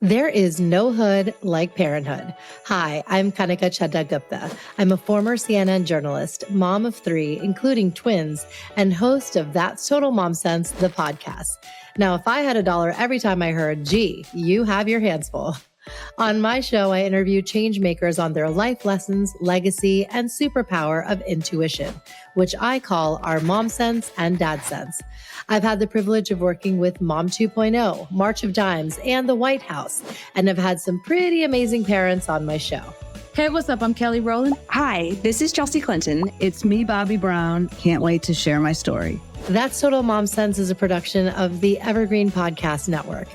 There is no hood like parenthood. Hi, I'm Kanika Chadda Gupta. I'm a former CNN journalist, mom of 3, including twins, and host of That's Total Mom Sense, the podcast. Now, if I had $1 every time I heard, gee, you have your hands full. On my show, I interview change makers on their life lessons, legacy, and superpower of intuition, which I call our mom sense and dad sense. I've had the privilege of working with Mom 2.0, March of Dimes, and the White House, and have had some pretty amazing parents on my show. Hey, what's up? I'm Kelly Rowland. Hi, this is Chelsea Clinton. It's me, Bobbi Brown. Can't wait to share my story. That's Total Mom Sense is a production of the Evergreen Podcast Network.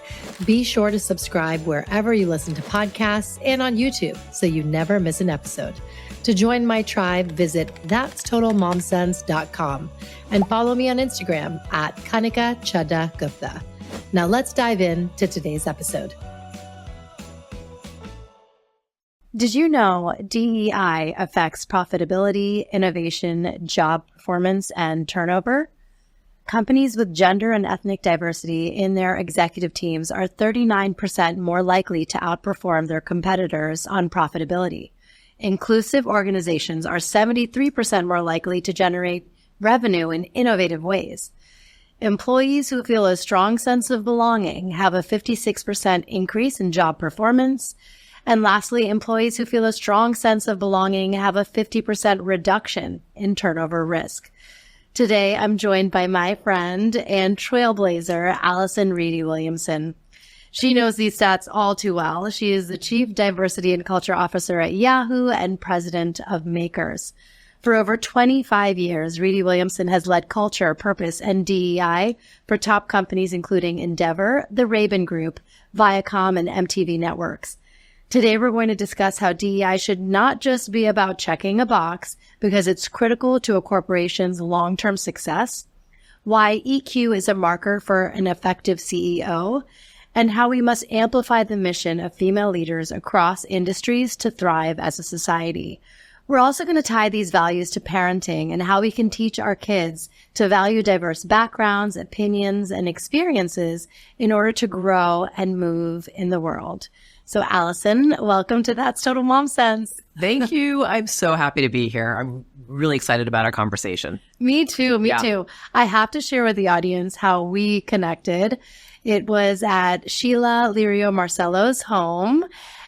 Be sure to subscribe wherever you listen to podcasts and on YouTube so you never miss an episode. To join my tribe, visit that'stotalmomsense.com and follow me on Instagram at Kanika Chadda Gupta. Now let's dive into today's episode. Did you know DEI affects profitability, innovation, job performance, and turnover? Companies with gender and ethnic diversity in their executive teams are 39% more likely to outperform their competitors on profitability. Inclusive organizations are 73% more likely to generate revenue in innovative ways. Employees who feel a strong sense of belonging have a 56% increase in job performance. And lastly, employees who feel a strong sense of belonging have a 50% reduction in turnover risk. Today, I'm joined by my friend and trailblazer, ALICIN REIDY WILLIAMSON. She knows these stats all too well. She is the Chief Diversity and Culture Officer at Yahoo and President of Makers. For over 25 years, Reedy Williamson has led culture, purpose, and DEI for top companies including Endeavor, the Ray-Ban Group, Viacom, and MTV Networks. Today, we're going to discuss how DEI should not just be about checking a box because it's critical to a corporation's long-term success, why EQ is a marker for an effective CEO, and how we must amplify the mission of female leaders across industries to thrive as a society. We're also going to tie these values to parenting and how we can teach our kids to value diverse backgrounds, opinions, and experiences in order to grow and move in the world. So ALICIN, welcome to That's Total Mom Sense. Thank you. I'm so happy to be here. I'm really excited about our conversation. Me too. I have to share with the audience how we connected. It was at Sheila Lirio Marcello's home,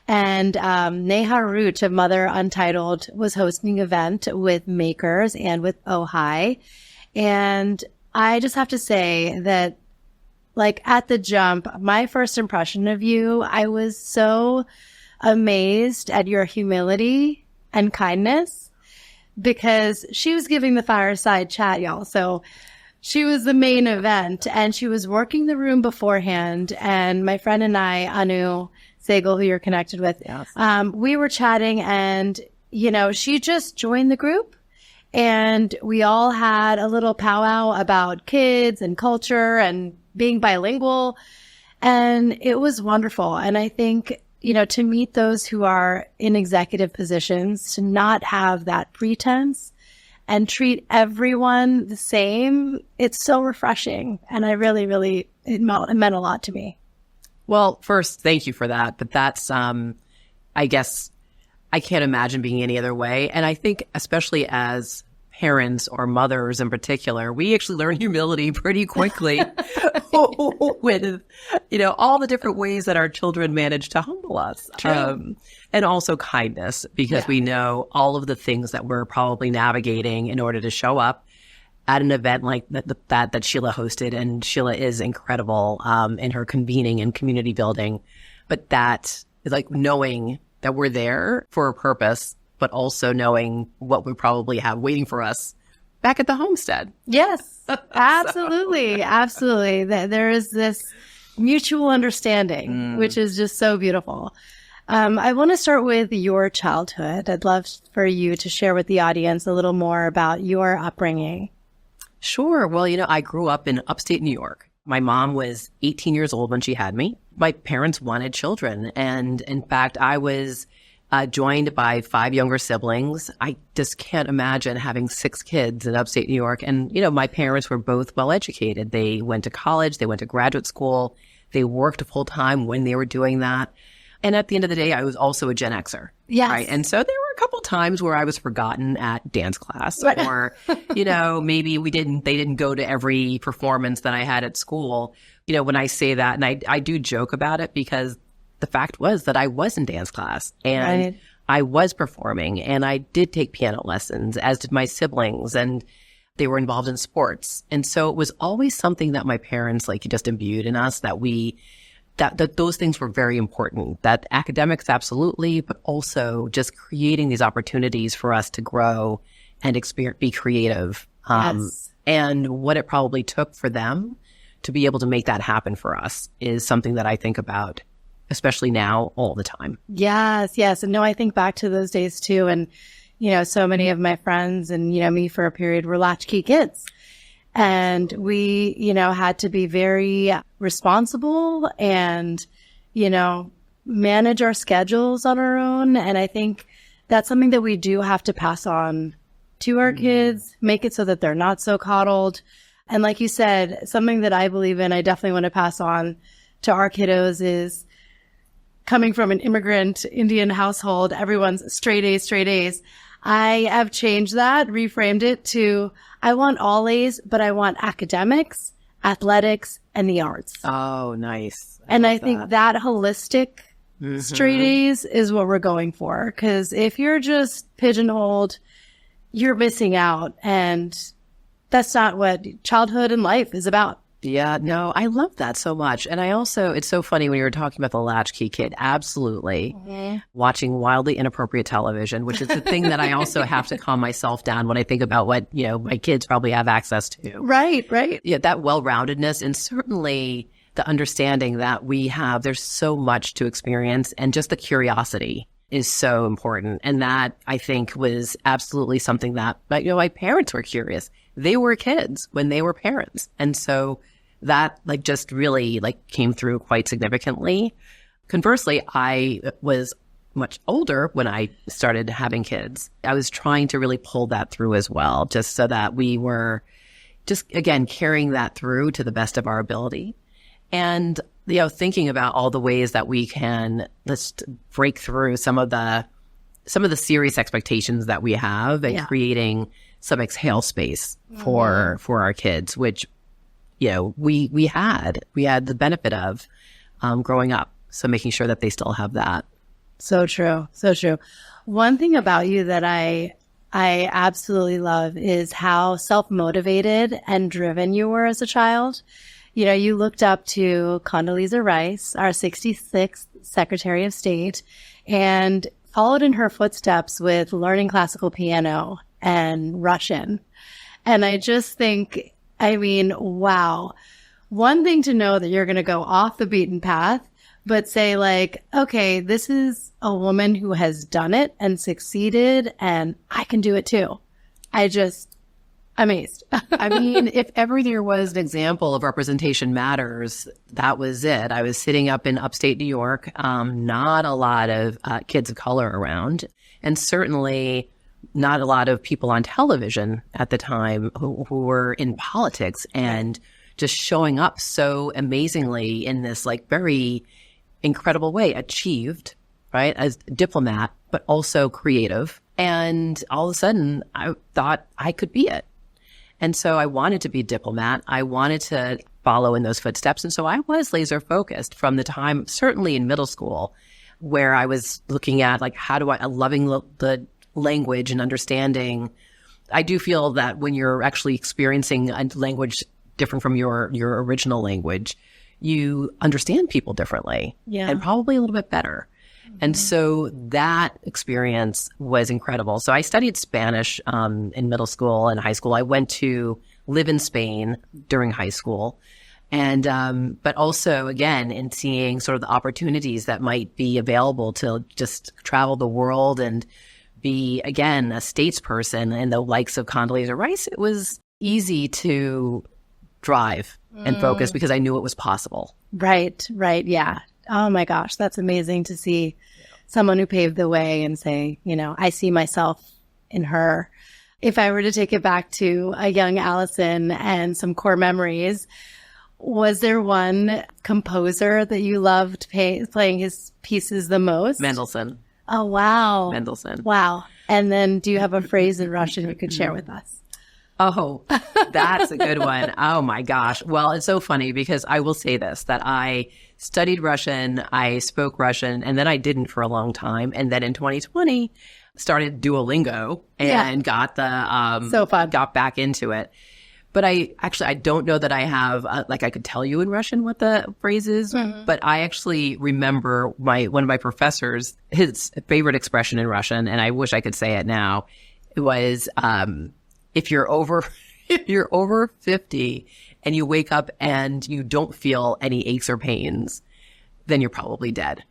and Neha Root of Mother Untitled was hosting an event with Makers and with Ojai. And I just have to say that, like, at the jump, my first impression of you, I was so amazed at your humility and kindness because she was giving the fireside chat, y'all. So she was the main event and she was working the room beforehand. And my friend and I, Anu Segal, who you're connected with, yes. We were chatting and, you know, she just joined the group and we all had a little powwow about kids and culture and being bilingual. And it was wonderful. And I think, you know, to meet those who are in executive positions, to not have that pretense and treat everyone the same, it's so refreshing. And I really, it meant a lot to me. Well, first, thank you for that. But that's, I guess, I can't imagine being any other way. And I think especially as parents or mothers in particular, we actually learn humility pretty quickly with, you know, all the different ways that our children manage to humble us. And also kindness, because we know all of the things that we're probably navigating in order to show up at an event like that Sheila hosted. And Sheila is incredible in her convening and community building. But that is like knowing that we're there for a purpose, but also knowing what we probably have waiting for us back at the homestead. Yes, absolutely. Absolutely. There is this mutual understanding, which is just so beautiful. I want to start with your childhood. I'd love for you to share with the audience a little more about your upbringing. Sure. Well, you know, I grew up in upstate New York. My mom was 18 years old when she had me. My parents wanted children. And in fact, I was joined by 5 younger siblings. I just can't imagine having 6 kids in upstate New York. And, you know, my parents were both well educated. They went to college, they went to graduate school. They worked full time when they were doing that. And at the end of the day, I was also a Gen Xer. Yes. Right. And so there were a couple times where I was forgotten at dance class Right. or, maybe they didn't go to every performance that I had at school. When I say that, and I do joke about it because the fact was that I was in dance class and Right. I was performing and I did take piano lessons, as did my siblings, and they were involved in sports. And so it was always something that my parents just imbued in us that that those things were very important, that academics, absolutely, but also just creating these opportunities for us to grow and be creative. Yes. And what it probably took for them to be able to make that happen for us is something that I think about, especially now, all the time. Yes, yes. And no, I think back to those days too. And, so many of my friends and, me for a period were latchkey kids. And we, had to be very responsible and, manage our schedules on our own. And I think that's something that we do have to pass on to our kids, make it so that they're not so coddled. And like you said, something that I believe in, I definitely want to pass on to our kiddos is coming from an immigrant Indian household, everyone's straight A's, straight A's. I have changed that, reframed it to, I want all A's, but I want academics, athletics, and the arts. Oh, nice. And I think that holistic straight A's is what we're going for. Because if you're just pigeonholed, you're missing out. And that's not what childhood and life is about. Yeah, no, I love that so much. And I also, it's so funny when you were talking about the latchkey kid, absolutely. Watching wildly inappropriate television, which is the thing that I also have to calm myself down when I think about what, my kids probably have access to. Right, right. Yeah, that well-roundedness and certainly the understanding that there's so much to experience, and just the curiosity is so important. And that, I think, was absolutely something that, my parents were curious. They were kids when they were parents. And so that just really came through quite significantly. Conversely, I was much older when I started having kids. I was trying to really pull that through as well, just so that we were just, again, carrying that through to the best of our ability. And, thinking about all the ways that we can just break through some of the serious expectations that we have, and creating some exhale space for our kids, which, we had the benefit of growing up. So making sure that they still have that. So true. So true. One thing about you that I absolutely love is how self-motivated and driven you were as a child. You looked up to Condoleezza Rice, our 66th Secretary of State, and followed in her footsteps with learning classical piano and Russian. And I just think, wow. One thing to know that you're going to go off the beaten path, but say okay, this is a woman who has done it and succeeded, and I can do it too. Amazed. If ever there was an example of representation matters, that was it. I was sitting up in upstate New York, not a lot of kids of color around, and certainly not a lot of people on television at the time who were in politics and just showing up so amazingly in this very incredible way, achieved, right, as a diplomat, but also creative. And all of a sudden, I thought I could be it. And so I wanted to be a diplomat. I wanted to follow in those footsteps. And so I was laser focused from the time, certainly in middle school, where I was looking at loving the language and understanding. I do feel that when you're actually experiencing a language different from your original language, you understand people differently and probably a little bit better. And so that experience was incredible. So I studied Spanish in middle school and high school. I went to live in Spain during high school. And but also, again, in seeing sort of the opportunities that might be available to just travel the world and be, again, a statesperson and the likes of Condoleezza Rice, it was easy to drive and focus because I knew it was possible. Right, yeah. Oh my gosh, that's amazing to see someone who paved the way and say, I see myself in her. If I were to take it back to a young Allison and some core memories, Was there one composer that you loved playing his pieces the most? Mendelssohn. Oh, wow. Mendelssohn. Wow. And then do you have a phrase in Russian you could share with us? Oh, that's a good one. Oh my gosh. Well, it's so funny because I will say this, that I studied Russian, I spoke Russian, and then I didn't for a long time. And then in 2020, started Duolingo and got the, so fun. Got back into it. But I don't know that I have, like I could tell you in Russian what the phrase is, but I actually remember one of my professors, his favorite expression in Russian, and I wish I could say it now, it was, if you're over 50 and you wake up and you don't feel any aches or pains, then you're probably dead.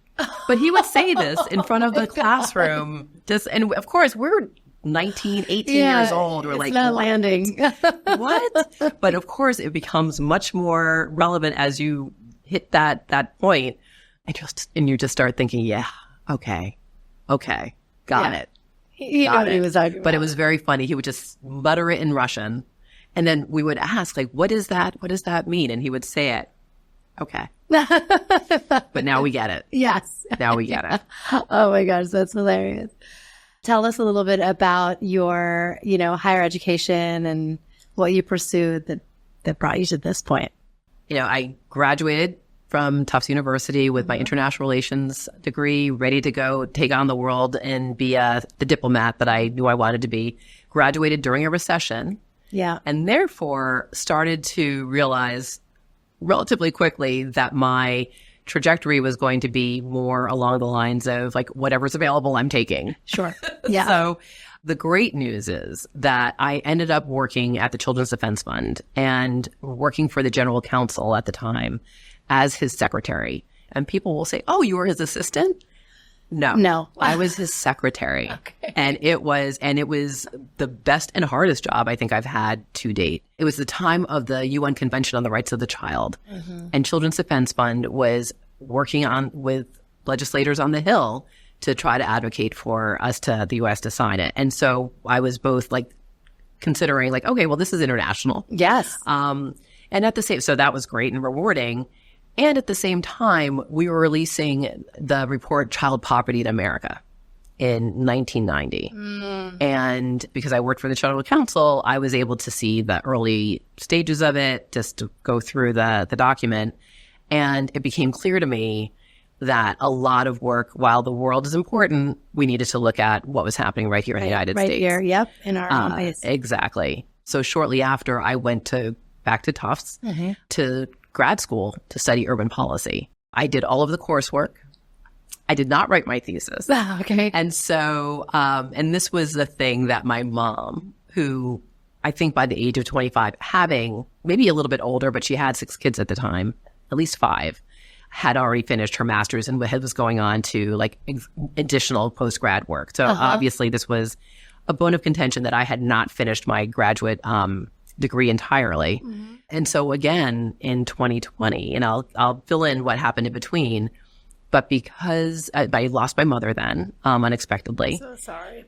But he would say this in front of the classroom. And of course, we're 19, 18 years old. We're like, not what? landing. What? But of course, it becomes much more relevant as you hit that point, and you just start thinking, yeah, okay, got it. He knew what he was talking about. But it was very funny. He would just mutter it in Russian, and then we would ask, like, what is that? What does that mean? And he would say it. Okay. But now we get it. Yes. Now we get it. Oh my gosh, that's hilarious. Tell us a little bit about your, higher education and what you pursued that brought you to this point. I graduated from Tufts University with my international relations degree, ready to go take on the world and be the diplomat that I knew I wanted to be. Graduated during a recession. Yeah. And therefore started to realize relatively quickly that my trajectory was going to be more along the lines of like whatever's available, I'm taking. Sure. Yeah. So the great news is that I ended up working at the Children's Defense Fund and working for the general counsel at the time as his secretary. And people will say, oh, you were his assistant? No. I was his secretary. Okay. And it was the best and hardest job I think I've had to date. It was the time of the UN Convention on the Rights of the Child. And Children's Defense Fund was working with legislators on the Hill to try to advocate for the U.S. to sign it. And so I was both like considering like, okay, well, this is international. Yes. And at the same, so that was great and rewarding. And at the same time, we were releasing the report Child Poverty in America in 1990. And because I worked for the General Counsel, I was able to see the early stages of it, just to go through the document. And it became clear to me that a lot of work, while the world is important, we needed to look at what was happening right here in the United States. Right here, yep, in our own place. Exactly. So shortly after, I went back to Tufts to grad school to study urban policy. I did all of the coursework. I did not write my thesis. Okay. And so, and this was the thing that my mom, who I think by the age of 25, having maybe a little bit older, but she had 6 kids at the time, at least 5, had already finished her master's and was going on to like additional post-grad work. So obviously this was a bone of contention that I had not finished my graduate degree entirely. And so again, in 2020, and I'll fill in what happened in between, but because I lost my mother then, unexpectedly. So sorry.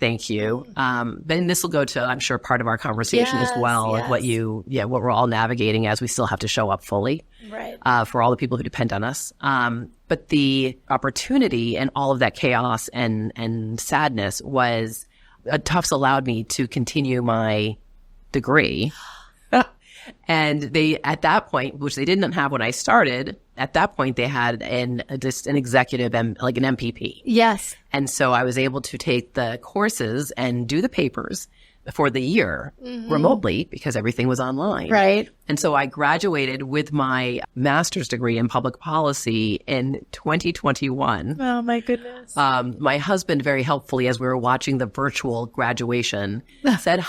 Thank you. Then this will go to, I'm sure, part of our conversation as well, like what we're all navigating as we still have to show up fully, right, for all the people who depend on us. But the opportunity and all of that chaos and sadness was, Tufts allowed me to continue my degree. And they, at that point, which they didn't have when I started, at that point they had just an executive, like an MPP. Yes. And so I was able to take the courses and do the papers for the year remotely because everything was online. Right. And so I graduated with my master's degree in public policy in 2021. Oh my goodness. My husband, very helpfully, as we were watching the virtual graduation, said,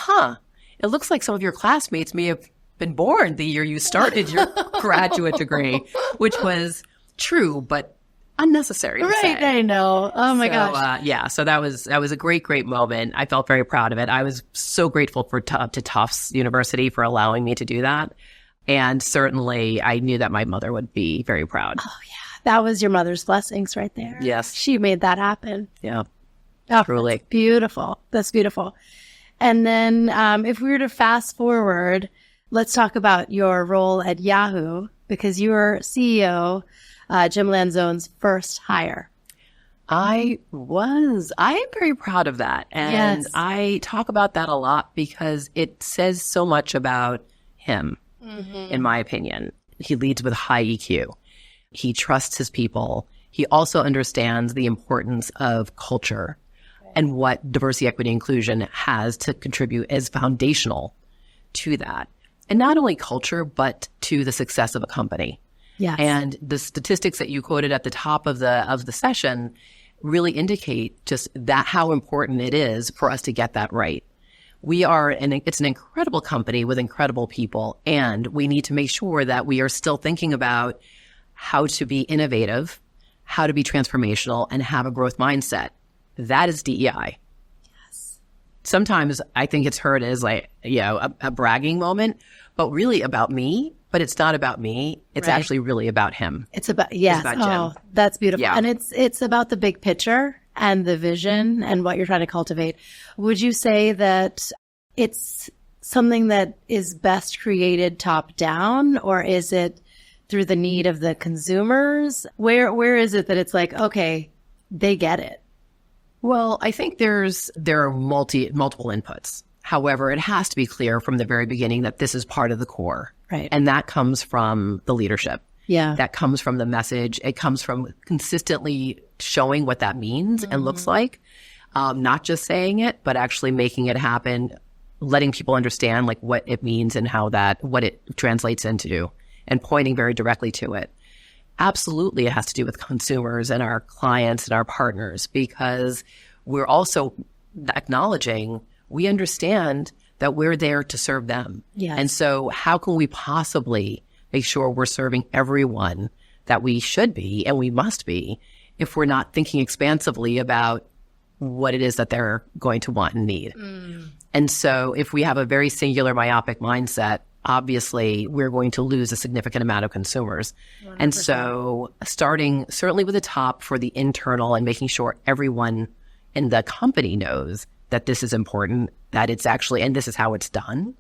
it looks like some of your classmates may have been born the year you started your graduate degree, which was true, but unnecessary to say. I know. Oh my gosh. So that was a great moment. I felt very proud of it. I was so grateful to Tufts University for allowing me to do that. And certainly I knew that my mother would be very proud. Oh yeah. That was your mother's blessings right there. Yes. She made that happen. Yeah. Oh, truly. That's beautiful. That's beautiful. And then if we were to fast forward, Let's talk about your role at Yahoo, because you were CEO, Jim Lanzone's first hire. I am very proud of that. And Yes. I talk about that a lot because it says so much about him, in my opinion. He leads with high EQ. He trusts his people. He also understands the importance of culture and what diversity, equity, inclusion has to contribute as foundational to that. And not only culture, but to the success of a company. Yes. And the statistics that you quoted at the top of the session really indicate just that how important it is for us to get that right. It's an incredible company with incredible people, and we need to make sure that we are still thinking about how to be innovative, how to be transformational, and have a growth mindset. That is DEI. Yes. Sometimes I think it's heard as like, a bragging moment, but really about me. But it's not about me. It's Right. actually really about him. It's about, yes. It's about Jim. That's beautiful. Yeah. And it's about the big picture and the vision and what you're trying to cultivate. Would you say that it's something that is best created top down, or is it through the need of the consumers? Where is it that it's like, okay, they get it? Well, I think there are multiple inputs. However, it has to be clear from the very beginning that this is part of the core. Right. And that comes from the leadership. Yeah. That comes from the message. It comes from consistently showing what that means and looks like. Not just saying it, but actually making it happen, letting people understand like what it means and what it translates into, and pointing very directly to it. Absolutely, it has to do with consumers and our clients and our partners, because we're also acknowledging we understand that we're there to serve them. Yes. And so how can we possibly make sure we're serving everyone that we should be and we must be if we're not thinking expansively about what it is that they're going to want and need? And so if we have a very singular myopic mindset, obviously we're going to lose a significant amount of consumers. 100%. And so starting certainly with the top for the internal and making sure everyone in the company knows that this is important, that it's actually, and this is how it's done.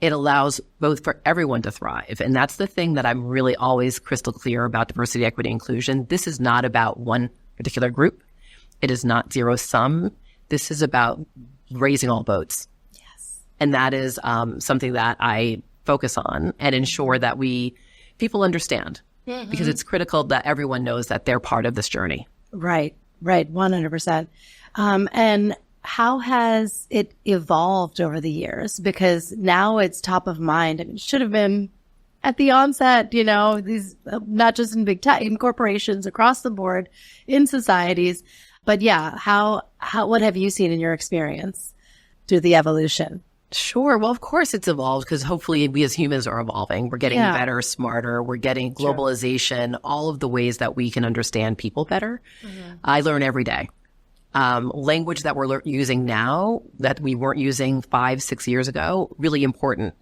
It allows both for everyone to thrive. And that's the thing that I'm really always crystal clear about diversity, equity, inclusion. This is not about one particular group. It is not zero sum. This is about raising all boats. Yes. And that is something that I focus on and ensure that people understand, because it's critical that everyone knows that they're part of this journey. Right. 100%. And how has it evolved over the years? Because now it's top of mind. I mean, it should have been at the onset, these, not just in big tech, in corporations across the board, in societies. But yeah, what have you seen in your experience through the evolution? Sure. Well, of course it's evolved, because hopefully we as humans are evolving. We're getting better, smarter. We're getting globalization, all of the ways that we can understand people better. I learn every day. Language that we're using now that we weren't using 5-6 years ago, really important.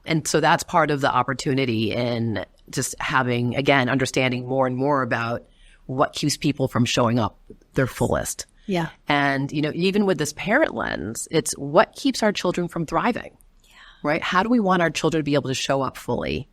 And so that's part of the opportunity in just having, again, understanding more and more about what keeps people from showing up their fullest. Yeah. And, even with this parent lens, it's what keeps our children from thriving, right? How do we want our children to be able to show up fully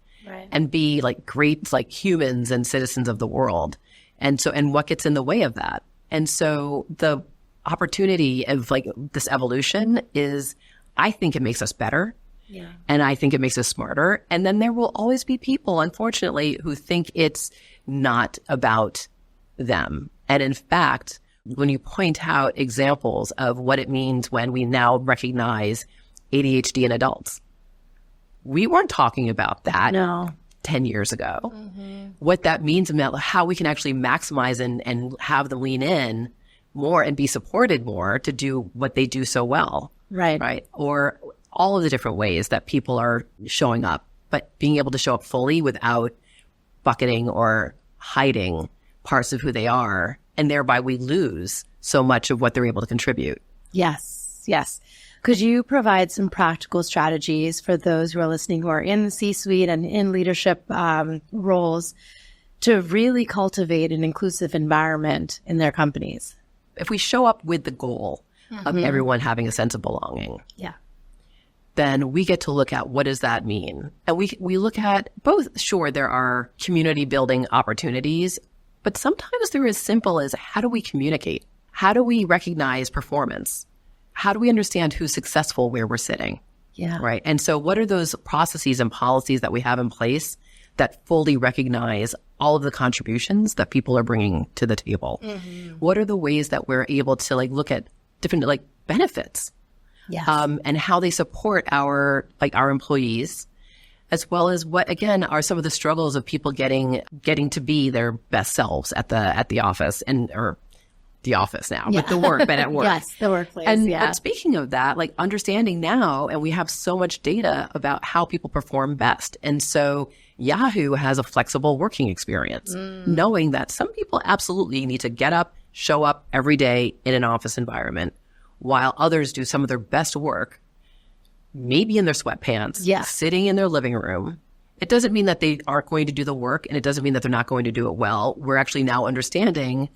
and be like great, like humans and citizens of the world? And what gets in the way of that? And so the opportunity of like this evolution is, I think it makes us better. Yeah. And I think it makes us smarter. And then there will always be people, unfortunately, who think it's not about them. And in fact, when you point out examples of what it means when we now recognize ADHD in adults, we weren't talking about that 10 years ago. What that means about how we can actually maximize and have them lean in more and be supported more to do what they do so well. Right. Or all of the different ways that people are showing up, but being able to show up fully without bucketing or hiding parts of who they are. And thereby we lose so much of what they're able to contribute. Yes. Could you provide some practical strategies for those who are listening who are in the C-suite and in leadership roles to really cultivate an inclusive environment in their companies? If we show up with the goal of everyone having a sense of belonging, then we get to look at what does that mean? And we look at both, sure, there are community building opportunities, but sometimes they're as simple as how do we communicate? How do we recognize performance? How do we understand who's successful where we're sitting? Yeah. Right. And so what are those processes and policies that we have in place that fully recognize all of the contributions that people are bringing to the table? What are the ways that we're able to look at different benefits? Yes. And how they support our employees, as well as what again are some of the struggles of people getting to be their best selves at the office or the office now, but the work, but at work. Yes, the workplace. And but speaking of that, understanding now, and we have so much data about how people perform best. And so Yahoo has a flexible working experience, knowing that some people absolutely need to get up, show up every day in an office environment, while others do some of their best work, maybe in their sweatpants, sitting in their living room. It doesn't mean that they aren't going to do the work, and it doesn't mean that they're not going to do it well. We're actually now understanding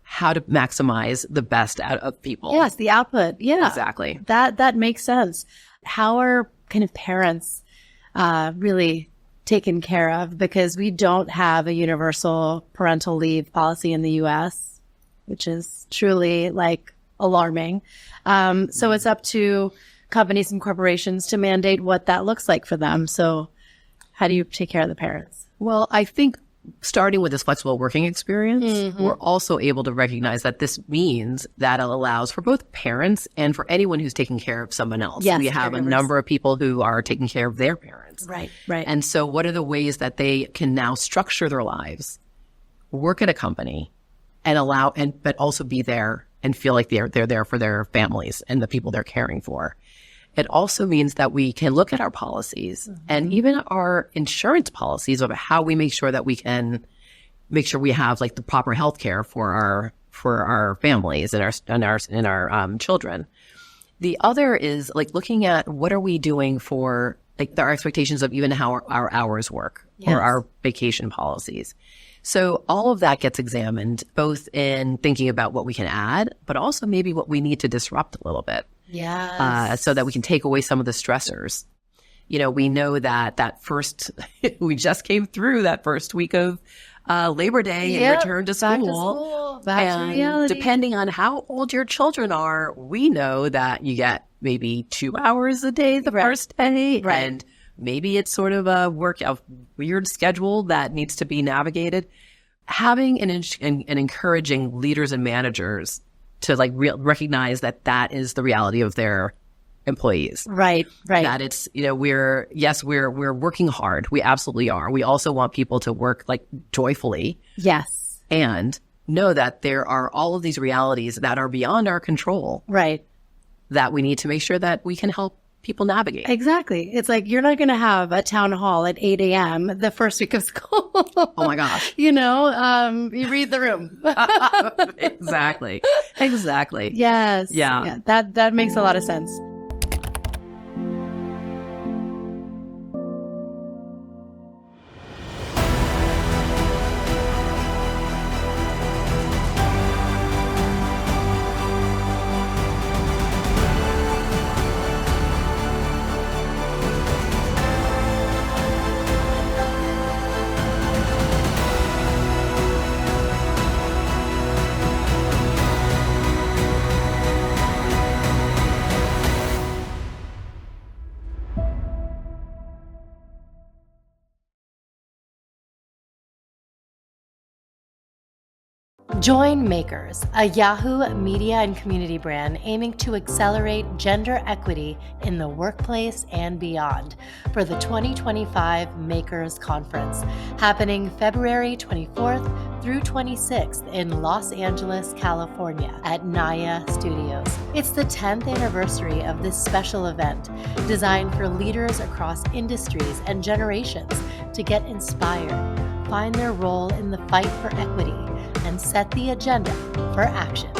how to maximize the best out of people. Yes, the output. Yeah. Exactly. That makes sense. How are kind of parents really taken care of? Because we don't have a universal parental leave policy in the U.S., which is truly alarming. So it's up to companies and corporations to mandate what that looks like for them. So how do you take care of the parents? Well, I think starting with this flexible working experience, we're also able to recognize that this means that it allows for both parents and for anyone who's taking care of someone else. Yes, we have a number of people who are taking care of their parents. Right. And so what are the ways that they can now structure their lives, work at a company, and but also be there and feel like they're there for their families and the people they're caring for. It also means that we can look at our policies and even our insurance policies of how we make sure that we can make sure we have the proper health care for our families and our children. The other is looking at what are we doing for our expectations of even how our hours work or our vacation policies. So all of that gets examined both in thinking about what we can add, but also maybe what we need to disrupt a little bit. So that we can take away some of the stressors. We know that we just came through that first week of Labor Day and return to school. And depending on how old your children are, we know that you get maybe 2 hours a day the first day. Right. And maybe it's sort of a weird schedule that needs to be navigated. Having and encouraging leaders and managers to recognize that is the reality of their employees. Right. That it's, we're working hard. We absolutely are. We also want people to work joyfully. Yes. And know that there are all of these realities that are beyond our control. Right. That we need to make sure that we can help people navigate. Exactly. It's you're not going to have a town hall at 8 a.m. the first week of school. Oh my gosh. You read the room. Exactly. Yes. Yeah. That makes a lot of sense. Join Makers, a Yahoo media and community brand aiming to accelerate gender equity in the workplace and beyond for the 2025 Makers Conference, happening February 24th through 26th in Los Angeles, California at Naya Studios. It's the 10th anniversary of this special event, designed for leaders across industries and generations to get inspired, find their role in the fight for equity, and set the agenda for action.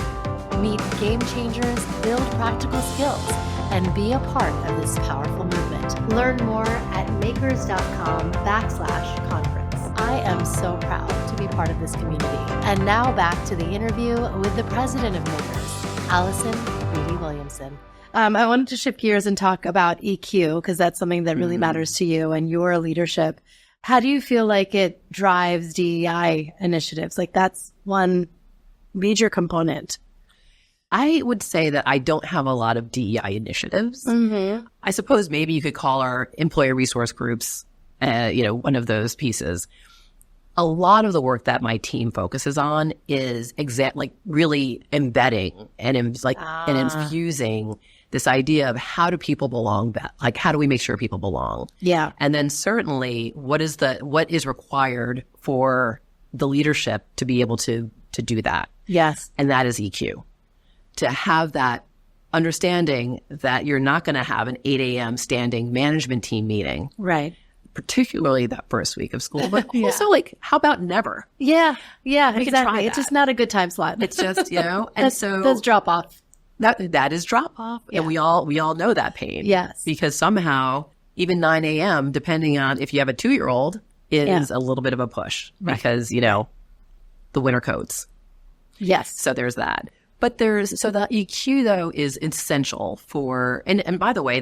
Meet game changers, build practical skills, and be a part of this powerful movement. Learn more at makers.com/conference. I am so proud to be part of this community. And now back to the interview with the president of Makers, ALICIN REIDY Williamson. I wanted to shift gears and talk about EQ because that's something that really matters to you and your leadership. How do you feel like it drives DEI initiatives? Like that's one major component. I would say that I don't have a lot of DEI initiatives. I suppose maybe you could call our employee resource groups, one of those pieces. A lot of the work that my team focuses on is really embedding and infusing this idea of how do people belong, like how do we make sure people belong? Yeah. And then certainly what is required for the leadership to be able to do that. Yes. And that is EQ. To have that understanding that you're not going to have an 8 a.m. standing management team meeting. Right. Particularly that first week of school, but also how about never? Yeah. Yeah, we exactly. It's just not a good time slot. It's just, and so that's drop off. That is drop off. Yeah. And we all know that pain. Yes. Because somehow even 9 a.m., depending on if you have a 2-year-old, is a little bit of a push because, the winter coats. Yes. So there's that. But the EQ though is essential for, and by the way,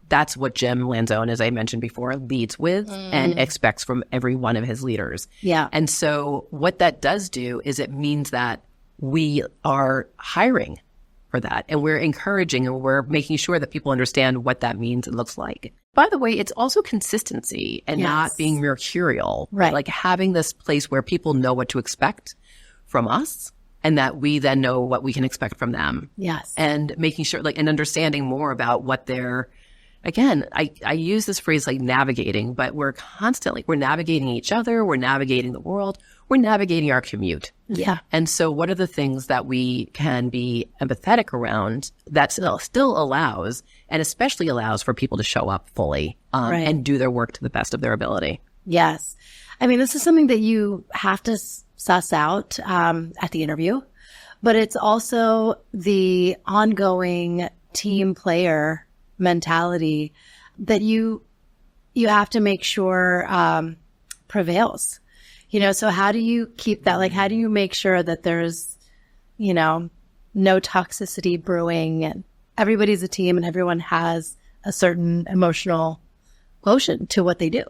that's what Jim Lanzone, as I mentioned before, leads with and expects from every one of his leaders. Yeah. And so what that does do is it means that we are hiring for that and we're encouraging and we're making sure that people understand what that means and looks like. By the way, it's also consistency and not being mercurial. Right. Like having this place where people know what to expect from us and that we then know what we can expect from them. Yes. And making sure and understanding more about what they're, again, I use this phrase navigating, but we're navigating each other. We're navigating the world. We're navigating our commute. Yeah. And so what are the things that we can be empathetic around that still allows, and especially allows for people to show up fully and do their work to the best of their ability? Yes. I mean, this is something that you have to suss out at the interview, but it's also the ongoing team player mentality that you have to make sure prevails. So how do you keep that? How do you make sure that there's, no toxicity brewing and everybody's a team and everyone has a certain emotional quotient to what they do?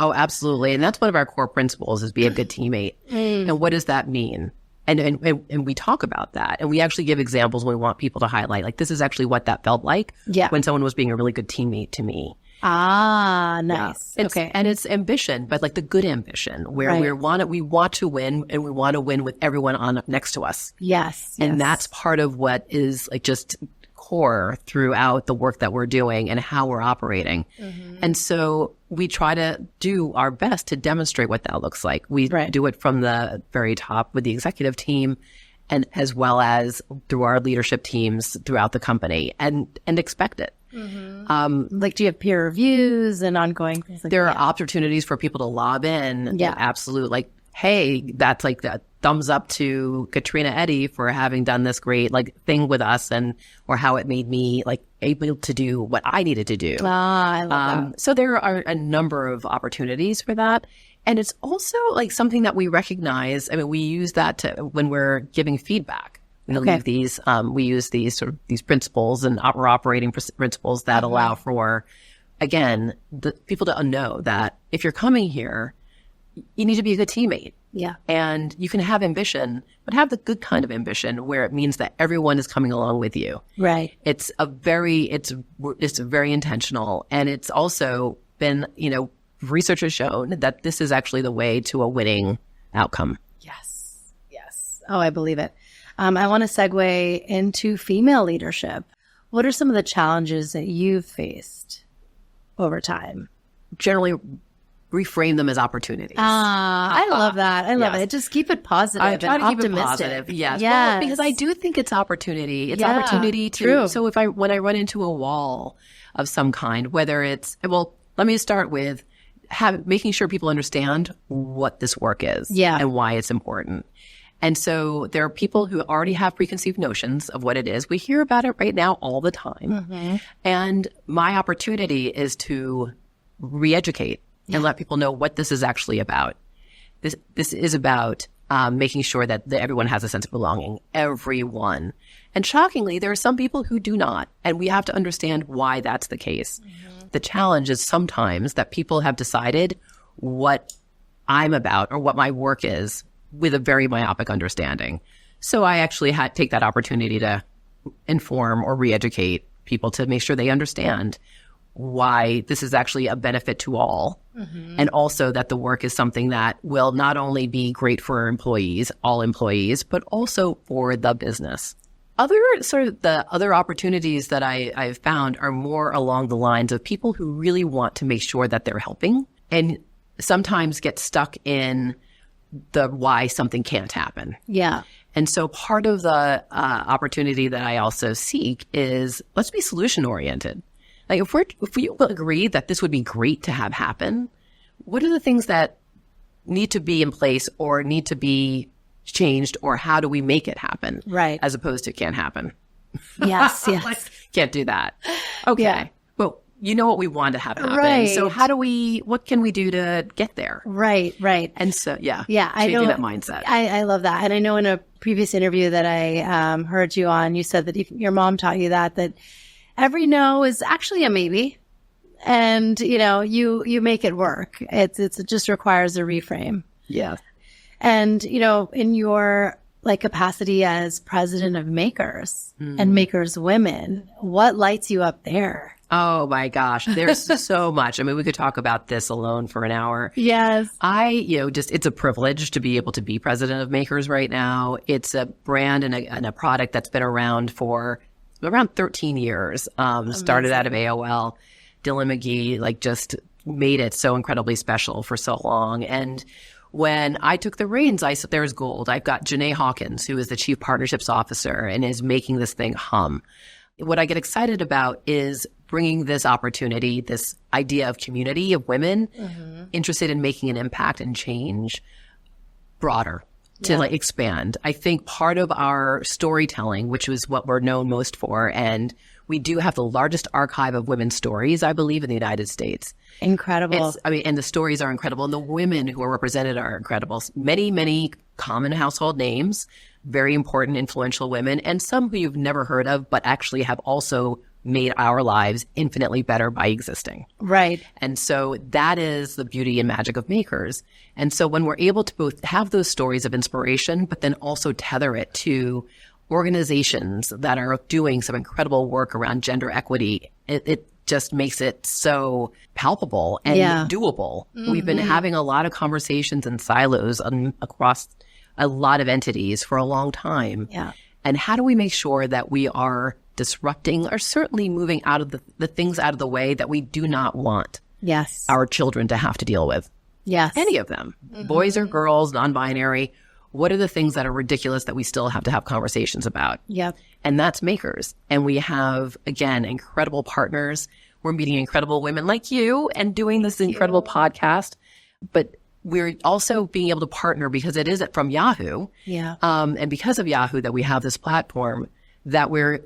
Oh, absolutely. And that's one of our core principles is be a good teammate. And what does that mean? And we talk about that. And we actually give examples when we want people to highlight, this is actually what that felt like when someone was being a really good teammate to me. Ah, nice. Yeah. Okay. And it's ambition, but the good ambition where we want to win and we want to win with everyone on next to us. Yes. And that's part of what is just core throughout the work that we're doing and how we're operating. And so we try to do our best to demonstrate what that looks like. We do it from the very top with the executive team and as well as through our leadership teams throughout the company and expect it. do you have peer reviews and ongoing things there are opportunities for people to lob in. Yeah. Absolute. Hey, that's that thumbs up to Katrina Eddy for having done this great thing with us or how it made me able to do what I needed to do. I love that. So there are a number of opportunities for that. And it's also something that we recognize. I mean, we use that when we're giving feedback. We use these principles and we're operating principles that allow for, again, the people to know that if you're coming here, you need to be a good teammate. Yeah. And you can have ambition, but have the good kind of ambition where it means that everyone is coming along with you. Right. It's very intentional. And it's also been, research has shown that this is actually the way to a winning outcome. Yes. Yes. Oh, I believe it. I want to segue into female leadership. What are some of the challenges that you've faced over time? Generally, reframe them as opportunities. I love that. I love it. Just keep it positive I try and to keep optimistic. it positive. Yes. Yes. Well, because I do think it's opportunity. It's Yeah, opportunity to. true. So when I run into a wall of some kind, whether it's, let me start with making sure people understand what this work is and why it's important. And so there are people who already have preconceived notions of what it is. We hear about it right now all the time. And my opportunity is to re-educate and let people know what this is actually about. This is about making sure that everyone has a sense of belonging, everyone. And shockingly, there are some people who do not. And we have to understand why that's the case. The challenge is sometimes that people have decided what I'm about or what my work is with a very myopic understanding. So I actually take that opportunity to inform or re-educate people to make sure they understand why this is actually a benefit to all. And also that the work is something that will not only be great for employees, all employees, but also for the business. The other opportunities that I've found are more along the lines of people who really want to make sure that they're helping and sometimes get stuck in the why something can't happen. Yeah. And so part of the opportunity that I also seek is let's be solution oriented. Like if we agree that this would be great to have happen, what are the things that need to be in place or need to be changed, or how do we make it happen? Right. As opposed to it can't happen. Yes, yes. Like, can't do that. Okay. Yeah. Well, you know what we want to have happen. Right. So what can we do to get there? Right, right. And so, yeah. I know that mindset. I love that. And I know in a previous interview that I heard you on, you said that if your mom taught you that every no is actually a maybe. And, you make it work. It just requires a reframe. Yeah. And, in your capacity as president of Makers and Makers Women, what lights you up there? Oh my gosh, there's so much. I mean, we could talk about this alone for an hour. Yes. It's a privilege to be able to be president of Makers right now. It's a brand and a product that's been around for around 13 years. Started out of AOL. Dylan McGee just made it so incredibly special for so long. And when I took the reins, I said, there's gold. I've got Janae Hawkins, who is the chief partnerships officer and is making this thing hum. What I get excited about is bringing this opportunity, this idea of community of women interested in making an impact and change broader to expand. I think part of our storytelling, which is what we're known most for, and we do have the largest archive of women's stories, I believe, in the United States. Incredible. And the stories are incredible. And the women who are represented are incredible. Many, many common household names, very important, influential women, and some who you've never heard of, but actually have also made our lives infinitely better by existing. Right. And so that is the beauty and magic of Makers. And so when we're able to both have those stories of inspiration, but then also tether it to organizations that are doing some incredible work around gender equity, it just makes it so palpable and doable. We've been having a lot of conversations in silos across a lot of entities for a long time. Yeah. And how do we make sure that we are disrupting or certainly moving out of the things out of the way that we do not want our children to have to deal with? Yes. Any of them, boys or girls, non-binary. What are the things that are ridiculous that we still have to have conversations about? Yep. And that's Makers. And we have, again, incredible partners. We're meeting incredible women like you and doing this incredible podcast. But we're also being able to partner because it is from Yahoo. Yeah. And because of Yahoo that we have this platform that we're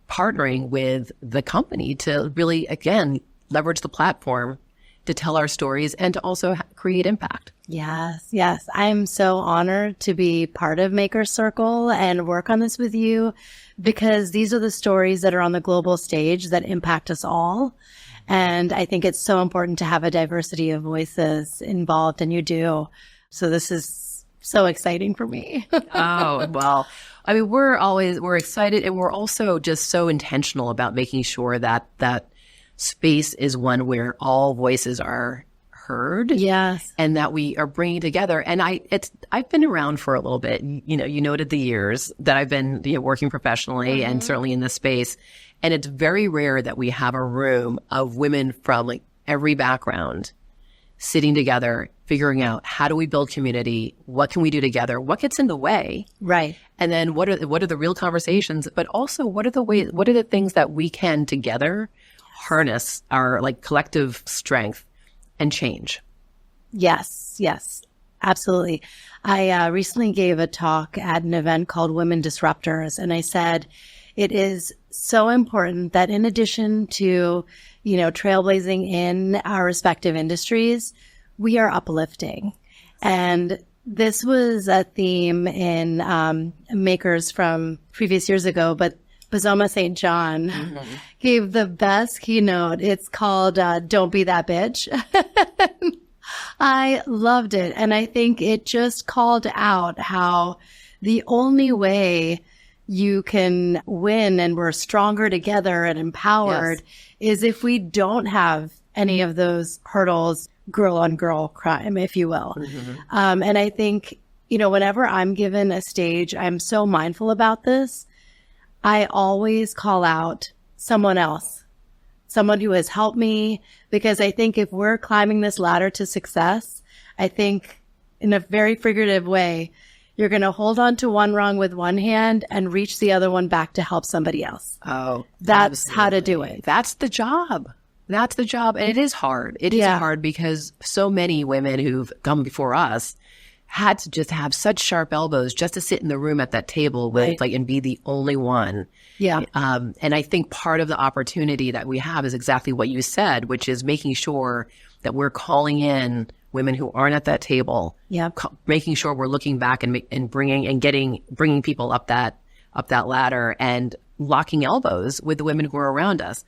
partnering with the company to really, again, leverage the platform to tell our stories and to also create impact. Yes, yes. I'm so honored to be part of Maker Circle and work on this with you because these are the stories that are on the global stage that impact us all. And I think it's so important to have a diversity of voices involved, and you do. So this is so exciting for me. Oh, well, I mean, we're excited, and we're also just so intentional about making sure that space is one where all voices are heard. Yes. And that we are bringing together. And I've been around for a little bit. You noted the years that I've been working professionally and certainly in this space. And it's very rare that we have a room of women from every background sitting together, figuring out how do we build community? What can we do together? What gets in the way? Right. And then what are the real conversations? But also what are the things that we can together harness our collective strength and change? Yes, yes, absolutely. I recently gave a talk at an event called Women Disruptors, and I said it is so important that in addition to, trailblazing in our respective industries, we are uplifting. And This was a theme in makers from previous years ago, but Bazoma St. John gave the best keynote. It's called Don't Be That Bitch. I loved it. And I think it just called out how the only way you can win and we're stronger together and empowered is if we don't have any of those hurdles, girl on girl crime, if you will. And I think, whenever I'm given a stage, I'm so mindful about this. I always call out someone else, someone who has helped me, because I think if we're climbing this ladder to success, I think in a very figurative way, you're going to hold on to one rung with one hand and reach the other one back to help somebody else. Oh, that's absolutely. how to do it. That's the job. That's the job. And it is hard. It is hard because so many women who've come before us had to just have such sharp elbows just to sit in the room at that table with and be the only one. Yeah. And I think part of the opportunity that we have is exactly what you said, which is making sure that we're calling in women who aren't at that table. Yeah. Making sure we're looking back and bringing people up that ladder and locking elbows with the women who are around us.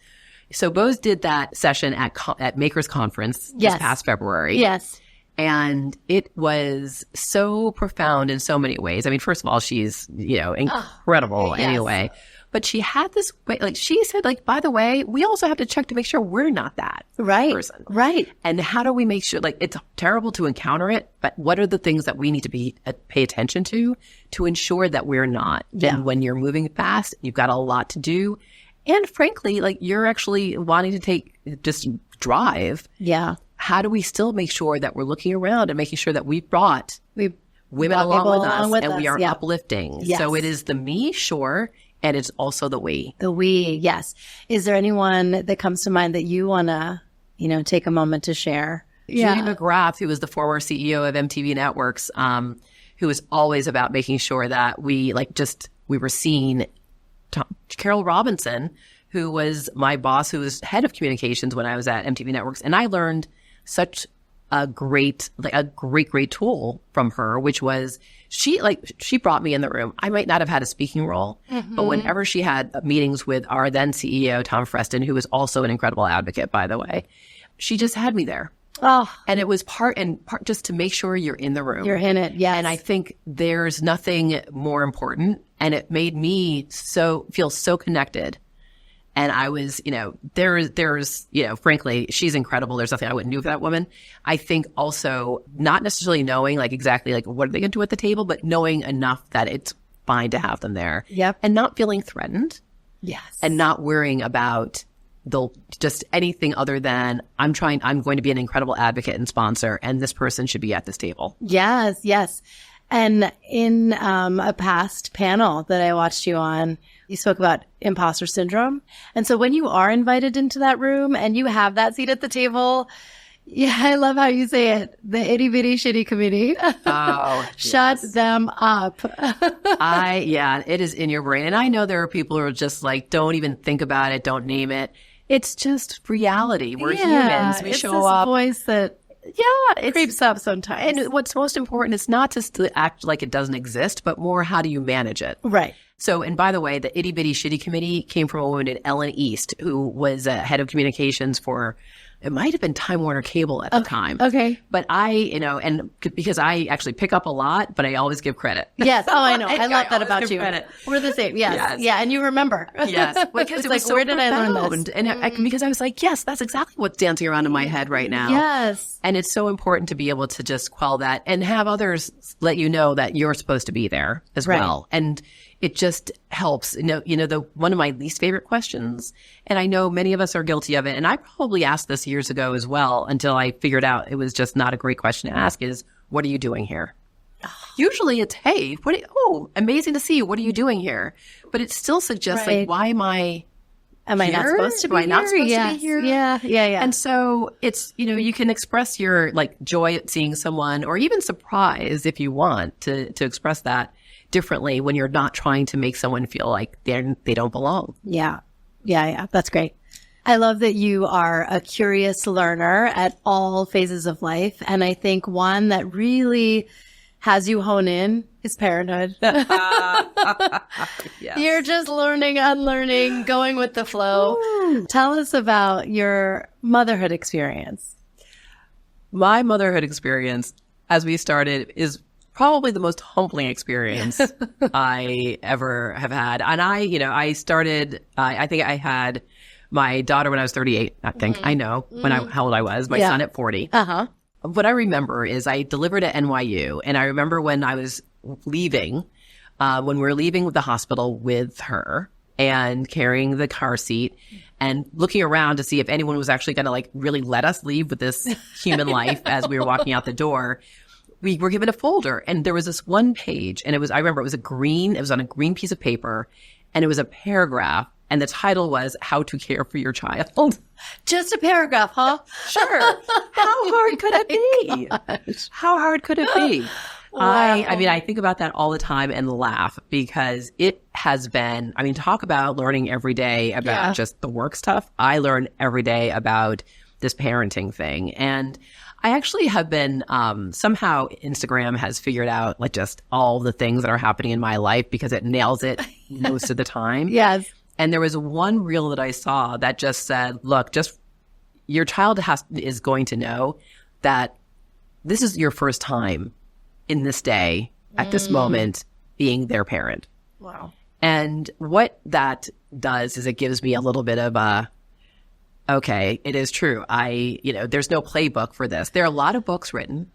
So Bose did that session at Makers Conference this past February. Yes. And it was so profound in so many ways. I mean, first of all, she's, incredible anyway. But she had this way, she said, by the way, we also have to check to make sure we're not that person. Right. And how do we make sure, it's terrible to encounter it, but what are the things that we need to pay attention to ensure that we're not? Yeah. And when you're moving fast, you've got a lot to do. And frankly, you're actually wanting to just drive. Yeah. How do we still make sure that we're looking around and making sure that we've brought women along with us and we are uplifting? Yes. So it is the me, sure, and it's also the we. The we, yes. Is there anyone that comes to mind that you want to, take a moment to share? Judy McGrath, who was the former CEO of MTV Networks, who was always about making sure that we were seen. Carol Robinson, who was my boss, who was head of communications when I was at MTV Networks. And I learned such a great tool from her, which was she brought me in the room. I might not have had a speaking role, but whenever she had meetings with our then CEO, Tom Freston, who was also an incredible advocate, by the way, she just had me there. Oh, and it was part just to make sure you're in the room. You're in it, yes. And I think there's nothing more important. And it made me feel so connected. And I was, there's, frankly, she's incredible. There's nothing I wouldn't do for that woman. I think also not necessarily knowing exactly what are they going to do at the table, but knowing enough that it's fine to have them there. Yep. And not feeling threatened. Yes. And not worrying about just anything other than I'm going to be an incredible advocate and sponsor, and this person should be at this table. Yes, yes. And in a past panel that I watched you on, you spoke about imposter syndrome. And so when you are invited into that room and you have that seat at the table, I love how you say it, the itty bitty shitty committee. Oh, Shut them up. It is in your brain. And I know there are people who are just don't even think about it, don't name it. It's just reality. We're humans. We show up. Voice that it creeps up sometimes. And what's most important is not just to act like it doesn't exist, but more how do you manage it? Right. So, and by the way, the itty bitty shitty committee came from a woman named Ellen East, who was head of communications for, it might have been Time Warner Cable at the time. Okay. But I, and because I actually pick up a lot, but I always give credit. Yes. Oh, I know. I love that about you. Credit. We're the same. Yes. Yeah. And you remember. Yes. Because it was so where did profound. I learn this? And because I was yes, that's exactly what's dancing around in my head right now. Yes. And it's so important to be able to just quell that and have others let you know that you're supposed to be there as well. And it just helps. One of my least favorite questions, and I know many of us are guilty of it, and I probably asked this years ago as well until I figured out it was just not a great question to ask, is, what are you doing here? Usually it's, hey, amazing to see you. What are you doing here? But it still suggests, why am I not supposed to be here? Am I not supposed to be here? Yeah. And so it's, you can express your joy at seeing someone, or even surprise if you want to express that differently when you're not trying to make someone feel like they don't belong. Yeah. That's great. I love that you are a curious learner at all phases of life. And I think one that really has you hone in is parenthood. Yes. You're just learning, unlearning, going with the flow. Tell us about your motherhood experience. My motherhood experience, as we started, is probably the most humbling experience I ever have had. And I think I had my daughter when I was 38, I think. I know how old I was. My son at 40. Uh-huh. What I remember is I delivered at NYU. And I remember when I was leaving, when we were leaving the hospital with her and carrying the car seat and looking around to see if anyone was actually going to like really let us leave with this human life as we were walking out the door. We were given a folder and there was this one page and I remember it was on a green piece of paper and it was a paragraph and the title was How to Care for Your Child. Just a paragraph, huh? Sure. How hard could it be? How hard could it be? Wow. I think about that all the time and laugh because it has been, talk about learning every day about just the work stuff. I learn every day about this parenting thing. And I actually have been, somehow Instagram has figured out like just all the things that are happening in my life because it nails it most of the time. Yes. And there was one reel that I saw that just said, look, just your child is going to know that this is your first time in this day, at this moment, being their parent. Wow. And what that does is it gives me a little bit of okay, it is true. There's no playbook for this. There are a lot of books written,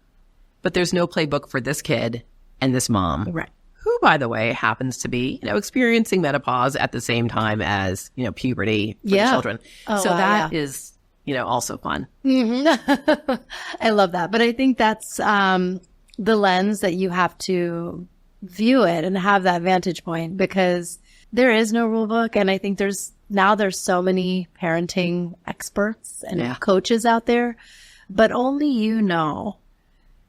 but there's no playbook for this kid and this mom. Right. Who, by the way, happens to be, experiencing menopause at the same time as, puberty for the children. Oh, so wow, that is, also fun. Mm-hmm. I love that. But I think that's the lens that you have to view it and have that vantage point because there is no rule book. And I think there's so many parenting experts and coaches out there, but only you know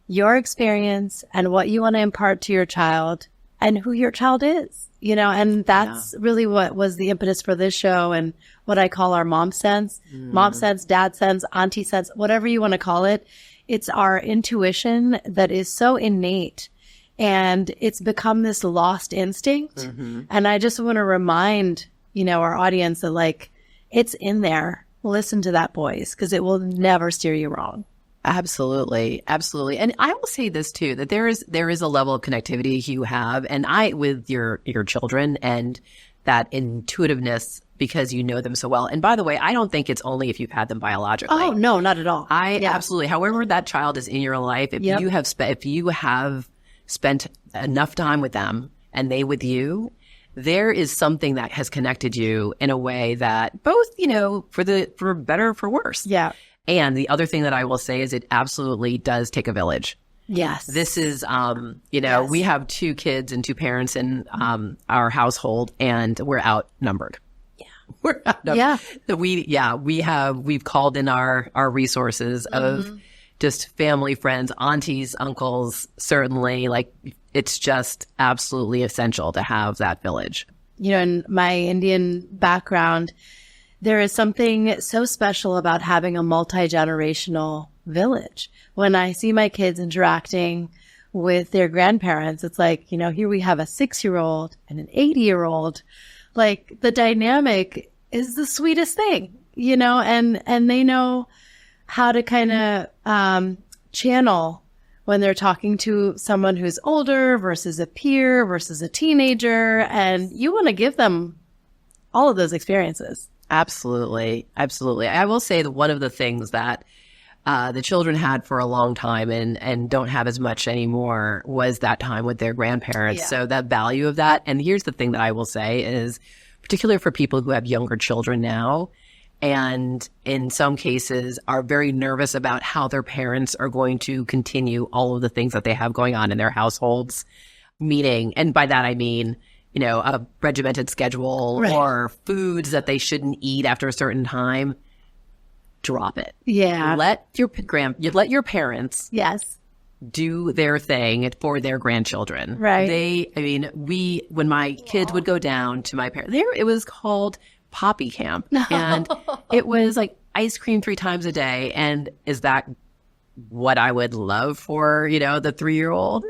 your experience and what you want to impart to your child and who your child is, and that's really what was the impetus for this show and what I call our mom sense, mom sense, dad sense, auntie sense, whatever you want to call it. It's our intuition that is so innate and it's become this lost instinct. Mm-hmm. And I just want to remind, our audience that like, it's in there. Listen to that voice because it will never steer you wrong. Absolutely. Absolutely. And I will say this too, that there is a level of connectivity you have with your children and that intuitiveness because you know them so well. And by the way, I don't think it's only if you've had them biologically. Oh, no, not at all. Absolutely. However, that child is in your life, if you have spent enough time with them and they with you, there is something that has connected you in a way that both, for better or for worse. Yeah. And the other thing that I will say is it absolutely does take a village. Yes. This is, we have 2 kids and 2 parents in our household and we're outnumbered. Yeah. We're outnumbered. Yeah. So we've called in our resources of just family, friends, aunties, uncles, certainly. Like it's just absolutely essential to have that village. In my Indian background, there is something so special about having a multi-generational village. When I see my kids interacting with their grandparents, it's like, here we have a 6-year-old and an 80-year-old. Like the dynamic is the sweetest thing, and they know how to kind of channel when they're talking to someone who's older versus a peer versus a teenager. And you want to give them all of those experiences. Absolutely. Absolutely. I will say that one of the things that the children had for a long time and don't have as much anymore was that time with their grandparents. Yeah. So that value of that. And here's the thing that I will say is particularly for people who have younger children now and in some cases are very nervous about how their parents are going to continue all of the things that they have going on in their households. Meaning, and by that I mean, a regimented schedule or foods that they shouldn't eat after a certain time, drop it. Yeah. Let your parents do their thing for their grandchildren. Right. When my kids would go down to my parents, it was called Poppy Camp. And it was like ice cream 3 times a day. And is that what I would love for, the 3-year-old?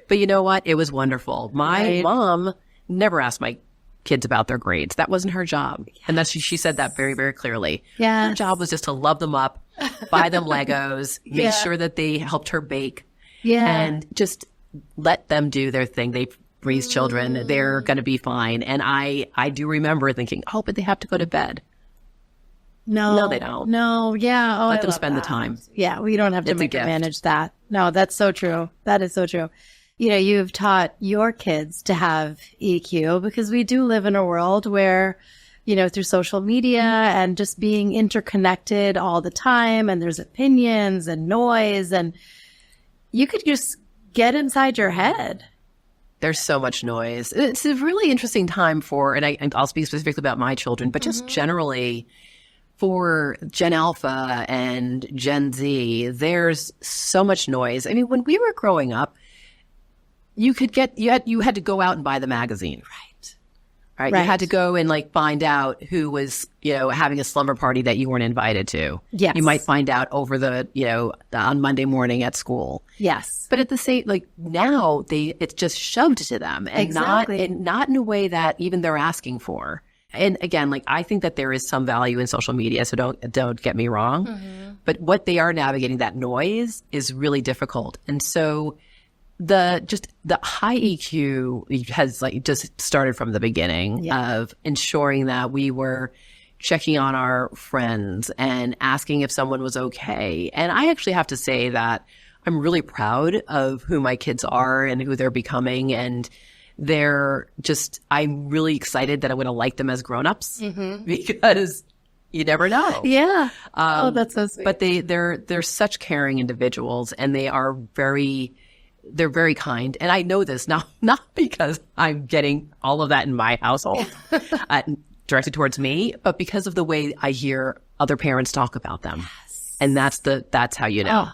But you know what? It was wonderful. My mom never asked my kids about their grades. That wasn't her job. And that's, she said that very, very clearly. Her job was just to love them up, buy them Legos, make sure that they helped her bake, and just let them do their thing. They raise children. They're going to be fine. And I do remember thinking, oh, but they have to go to bed. No, they don't. No, yeah. Let them spend the time. Yeah, we don't have to micromanage that. No, that's so true. That is so true. You know, you've taught your kids to have EQ because we do live in a world where, you know, through social media and just being interconnected all the time, and there's opinions and noise, and you could just get inside your head. There's so much noise. It's a really interesting time for, and I'll speak specifically about my children, but just generally for Gen Alpha and Gen Z, there's so much noise. I mean, when we were growing up, you had to go out and buy the magazine. Right. You had to go and like find out who was, you know, having a slumber party that you weren't invited to. Yes. You might find out over on Monday morning at school. Yes. But at the same, like now it's just shoved to them, and not in a way that even they're asking for. And again, like I think that there is some value in social media, so don't get me wrong. But what they are navigating, that noise, is really difficult. And so the high EQ has like just started from the beginning of ensuring that we were checking on our friends and asking if someone was okay. And I actually have to say that I'm really proud of who my kids are and who they're becoming. And I'm really excited that I'm going to like them as grownups because you never know. Yeah. That's so sweet. But they're such caring individuals, and they're very kind. And I know this now, not because I'm getting all of that in my household directed towards me, but because of the way I hear other parents talk about them. Yes. And that's how you know.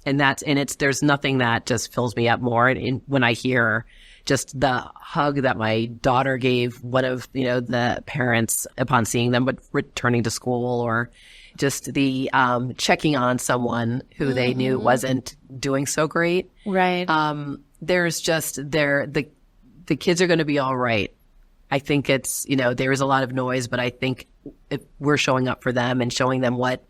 And there's nothing that just fills me up more when I hear just the hug that my daughter gave one of, the parents upon seeing them, but returning to school, or just the checking on someone who they knew wasn't doing so great. Right. There's just the kids are going to be all right. I think it's, there is a lot of noise, but I think if we're showing up for them and showing them what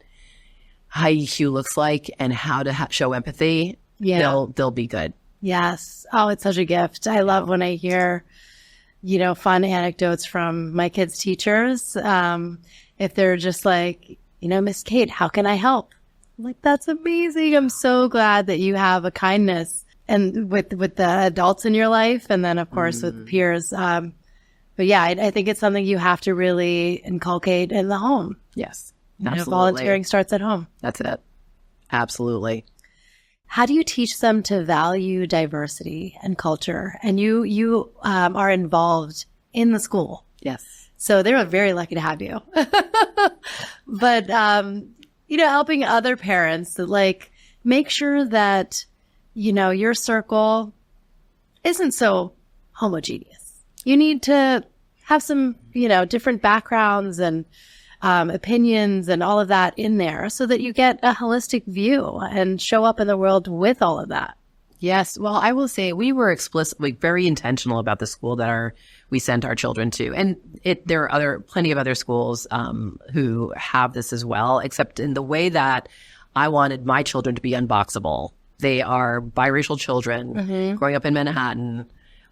high EQ looks like and how to show empathy, they'll be good. Yes. Oh, it's such a gift. I love when I hear, fun anecdotes from my kids' teachers. If they're just like, Miss Kate, how can I help? I'm like, that's amazing. I'm so glad that you have a kindness and with the adults in your life, and then of course with peers. But yeah, I think it's something you have to really inculcate in the home. Yes, absolutely. Volunteering starts at home. That's it. Absolutely. How do you teach them to value diversity and culture? And you are involved in the school. Yes. So they're very lucky to have you. But, helping other parents to make sure that, your circle isn't so homogeneous. You need to have some, different backgrounds and opinions and all of that in there so that you get a holistic view and show up in the world with all of that. Yes. Well, I will say we were explicitly very intentional about the school that we sent our children to. And there are plenty of other schools who have this as well, except in the way that I wanted my children to be unboxable. They are biracial children growing up in Manhattan.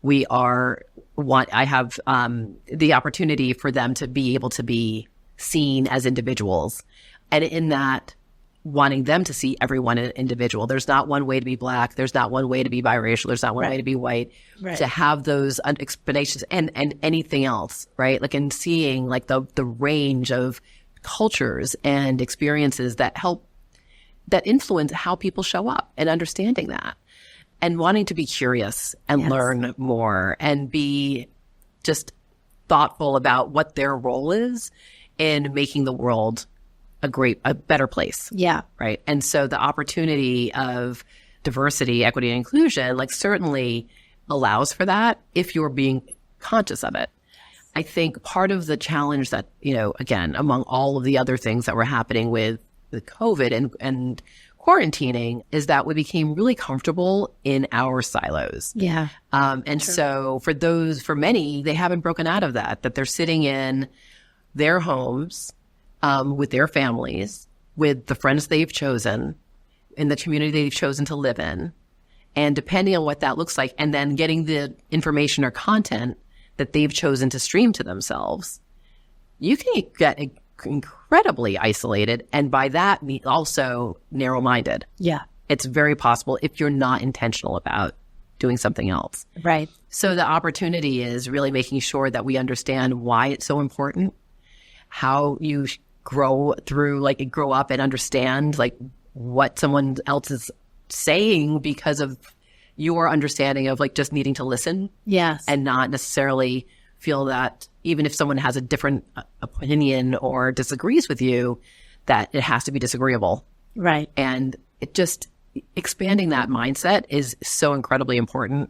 I have the opportunity for them to be able to be seen as individuals. And in that, wanting them to see everyone as an individual. There's not one way to be Black. There's not one way to be biracial. There's not one way to be white. Right. To have those explanations and anything else, right? Like in seeing the range of cultures and experiences that influence how people show up, and understanding that, and wanting to be curious and learn more and be just thoughtful about what their role is in making the world a better place. Yeah. Right. And so the opportunity of diversity, equity, and inclusion, certainly allows for that if you're being conscious of it. I think part of the challenge that, again, among all of the other things that were happening with the COVID and quarantining is that we became really comfortable in our silos. Yeah. So for many, they haven't broken out of that they're sitting in their homes, with their families, with the friends they've chosen, in the community they've chosen to live in. And depending on what that looks like, and then getting the information or content that they've chosen to stream to themselves, you can get incredibly isolated. And by that, also narrow-minded. Yeah. It's very possible if you're not intentional about doing something else. Right. So the opportunity is really making sure that we understand why it's so important, how you grow up and understand what someone else is saying because of your understanding of just needing to listen. Yes. And not necessarily feel that even if someone has a different opinion or disagrees with you, that it has to be disagreeable. Right. And it just expanding that mindset is so incredibly important,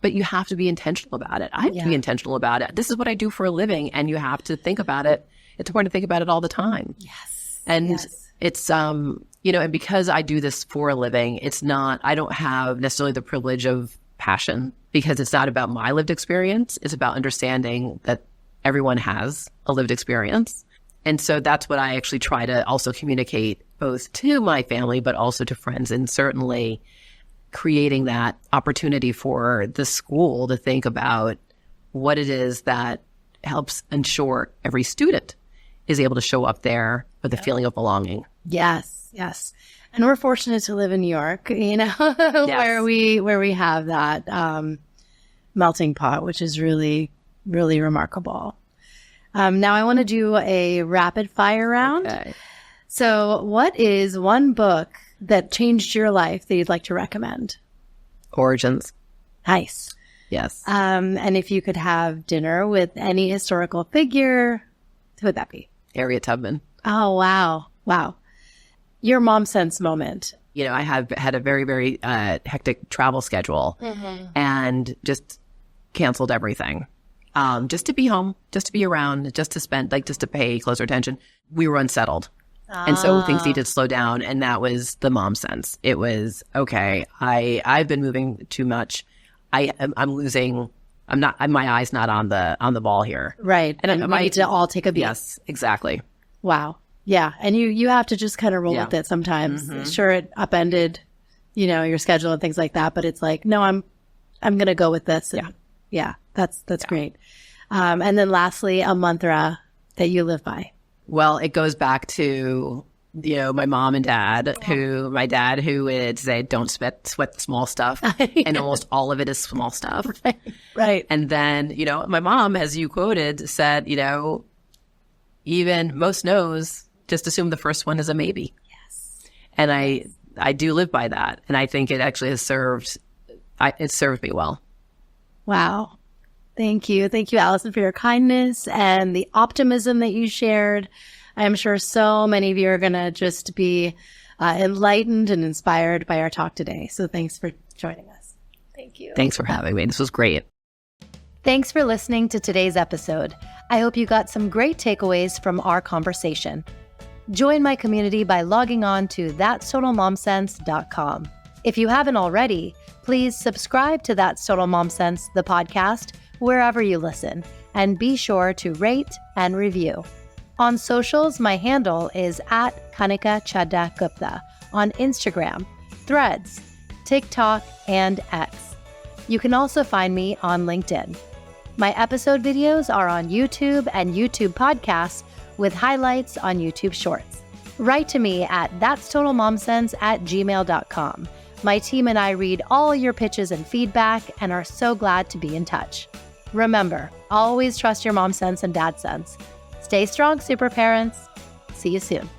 but you have to be intentional about it. I have to be intentional about it. This is what I do for a living, and you have to think about it. It's important to think about it all the time. Yes. And it's, and because I do this for a living, I don't have necessarily the privilege of passion, because it's not about my lived experience. It's about understanding that everyone has a lived experience. And so that's what I actually try to also communicate both to my family, but also to friends, and certainly creating that opportunity for the school to think about what it is that helps ensure every student is able to show up there with a feeling of belonging. Yes, yes. And we're fortunate to live in New York, where we have that melting pot, which is really, really remarkable. Now I want to do a rapid fire round. Okay. So what is one book that changed your life that you'd like to recommend? Origins. Nice. Yes. And if you could have dinner with any historical figure, who would that be? Harriet Tubman. Oh, wow. Wow. Your mom sense moment. I have had a very, very hectic travel schedule and just canceled everything. Just to be home, just to be around, just to spend, just to pay closer attention. We were unsettled. And so things needed to slow down. And that was the mom sense. It was, okay, I've been moving too much. I'm losing, my eye's not on the ball here. Right. And we need to all take a beat. Yes, exactly. Wow. Yeah. And you have to just kind of roll with it sometimes. Sure, it upended, your schedule and things like that. But it's no, I'm going to go with this. And that's great. And then lastly, a mantra that you live by. Well, it goes back to, my mom and dad, my dad who would say, don't sweat the small stuff. And almost all of it is small stuff. Right. And then, my mom, as you quoted, said, even most no's, just assume the first one is a maybe. Yes. And I do live by that. And I think it actually has served me well. Wow. Thank you. Thank you, Allison, for your kindness and the optimism that you shared. I'm sure so many of you are going to just be enlightened and inspired by our talk today. So thanks for joining us. Thank you. Thanks for having me. This was great. Thanks for listening to today's episode. I hope you got some great takeaways from our conversation. Join my community by logging on to that'stotalmomsense.com. If you haven't already, please subscribe to That's Total Mom Sense, the podcast, wherever you listen, and be sure to rate and review. On socials, my handle is @Kanika Chadda Gupta on Instagram, Threads, TikTok, and X. You can also find me on LinkedIn. My episode videos are on YouTube and YouTube podcasts with highlights on YouTube Shorts. Write to me at that'stotalmomsense@gmail.com. My team and I read all your pitches and feedback and are so glad to be in touch. Remember, always trust your mom sense and dad sense. Stay strong, super parents. See you soon.